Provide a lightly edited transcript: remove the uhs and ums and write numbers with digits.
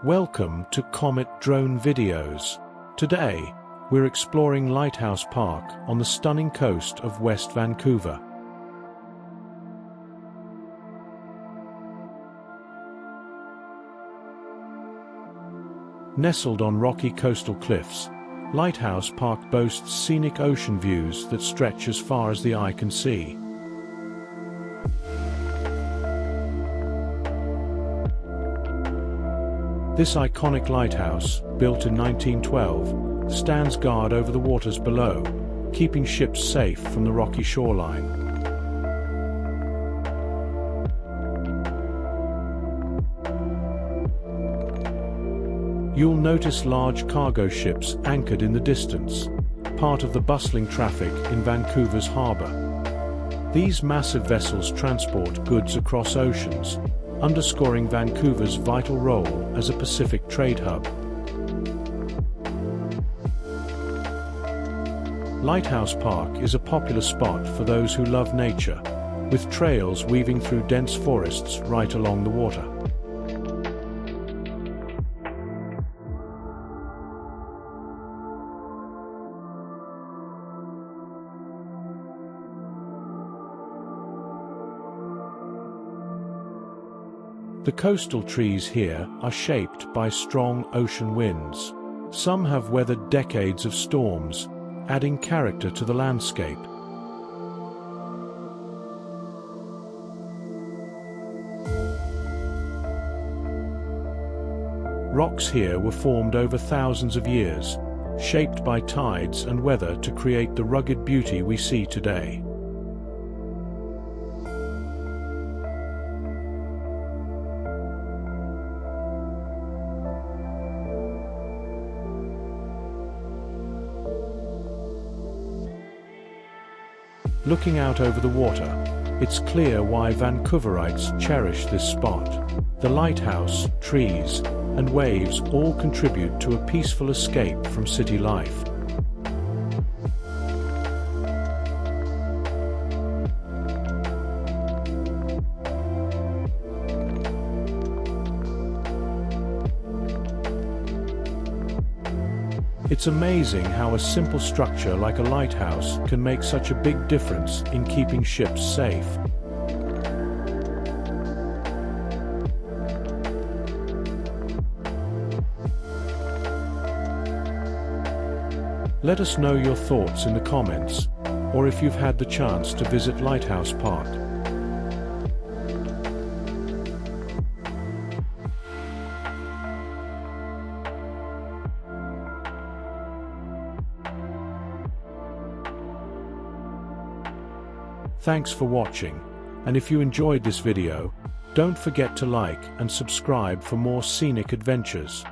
Welcome to Comet Drone Videos. Today, we're exploring Lighthouse Park on the stunning coast of West Vancouver. Nestled on rocky coastal cliffs, Lighthouse Park boasts scenic ocean views that stretch as far as the eye can see. This iconic lighthouse, built in 1912, stands guard over the waters below, keeping ships safe from the rocky shoreline. You'll notice large cargo ships anchored in the distance, part of the bustling traffic in Vancouver's harbour. These massive vessels transport goods across oceans, underscoring Vancouver's vital role as a Pacific trade hub. Lighthouse Park is a popular spot for those who love nature, with trails weaving through dense forests right along the water. The coastal trees here are shaped by strong ocean winds. Some have weathered decades of storms, adding character to the landscape. Rocks here were formed over thousands of years, shaped by tides and weather to create the rugged beauty we see today. Looking out over the water, it's clear why Vancouverites cherish this spot. The lighthouse, trees, and waves all contribute to a peaceful escape from city life. It's amazing how a simple structure like a lighthouse can make such a big difference in keeping ships safe. Let us know your thoughts in the comments, or if you've had the chance to visit Lighthouse Park. Thanks for watching, and if you enjoyed this video, don't forget to like and subscribe for more scenic adventures.